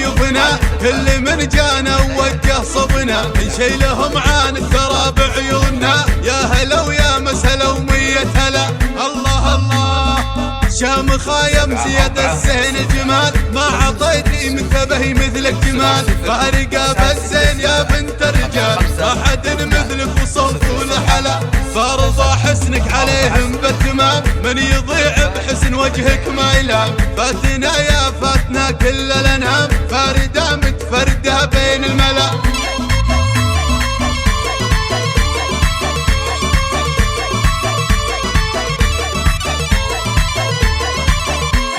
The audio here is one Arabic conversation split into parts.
بضيوفنا، كل من جانا ووجه صبنا نشيلهم عن الثرى بعيوننا. يا هلا ويا مسهلا ومية هلا، الله الله شام خايم زياد الزين جمال، ما عطيتي منتبهي مثلك جمال، فارقة بالزين يا بنت الرجال، ما حد مثلك وصوت والحلا، فارضى حسنك عليهم بالتمام، من يضيع بحسن وجهك ما يلام، فاتنا يا فاتنا كل الانام، فاردة متفردة بين الملا.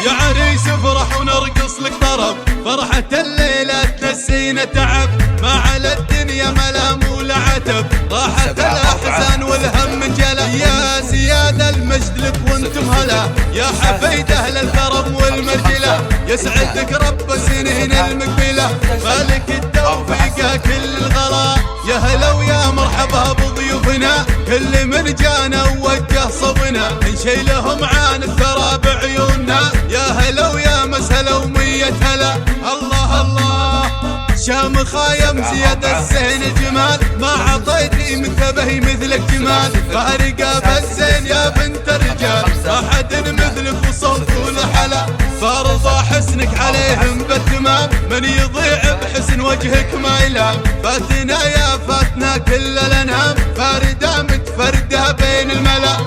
يا عريس افرح ونرقص لك طرب، فرحة الليلة تنسينا تعب، ما على الدنيا ملام ولا عتب، راحت الأحزان والهم انجلى. يا زياد المجد لك وانتم هلا، يا حفيد أهل الكرم والمرجلة، يسعدك رب سنين المقبلة، مالك التوفيق كل الغلا. يا هلا ويا مرحبا بضيوفنا، كل من جانا ووجه صبنا نشيلهم عن الثرى بعيوننا. يا هلا ويا مسهلا ومية هلا، الله الله شام خايم زياد الزين جمال، ما عطيتي منتبهي مثلك جمال، فارقة بالزين يا بنت الرجال، ما حد مثلك وصوت والحلا، فارضى حسنك عليهم بالتمام، من يضيع بحسن وجهك ما يلام، فاتنا يا فاتنا كل الانام، فاردة متفردة بين الملا.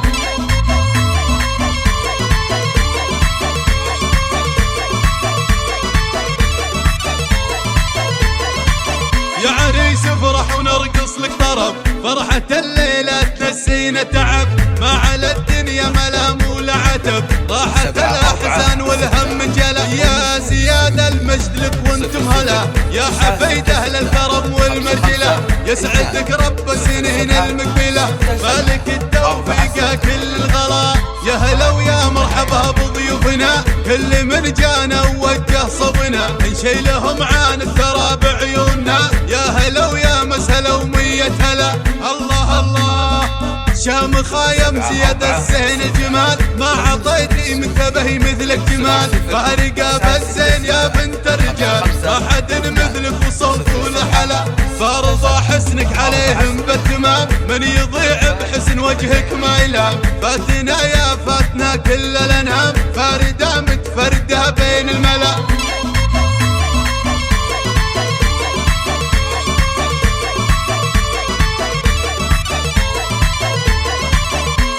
يا عريس افرح ونرقص لك طرب، فرحة الليلة تنسينا تعب، ما على الدنيا ملام ولا عتب، راحت الأحزان والهم انجلى. يا زياد المجد لك وانتم هلا، يا حفيد أهل الكرم والمرجلة، يسعدك رب سنين المقبلة، مالك التوفيق كل الغلا. يا هلا ويا مرحبا بضيوفنا، كل من جانا ووجه صبنا نشيلهم عن الثرى بعيوننا. يا هلا ويا مسهلا ومية هلا، الله الله شام خايم زياد الزين جمال، ما عطيتي منتبهي مثلك جمال، فارقة بالزين يا بنت الرجال، ما حد مثلك وصوت والحلا، فارضى حسنك عليهم بالتمام، من يضيع بحسن وجهك ما يلام، فاتنا يا فاتنا كل الانام، فاردة متفردة بين الملا.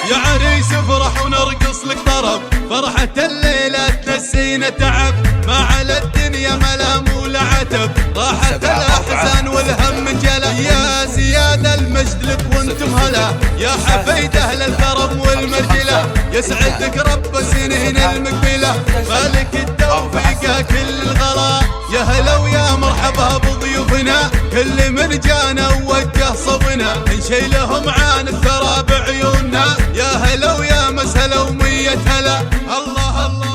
يا عريس افرح ونرقص لك طرب، فرحة الليلة تنسينا تعب، ما على الدنيا ملام ولا عتب، راحت الأحزان والهم انجلى. يا زياد المجد لك وانتم هلا، يا حفيد أهل الكرم والمرجلة، يسعدك رب سنين المقبلة، مالك التوفيق كل الغلا. يا هلا ويا مرحبا بضيوفنا، كل من جانا ووجه صبنا نشيلهم عن الثرى بعيوننا. يا هلا ويا مسهلا ومية هلا، الله الله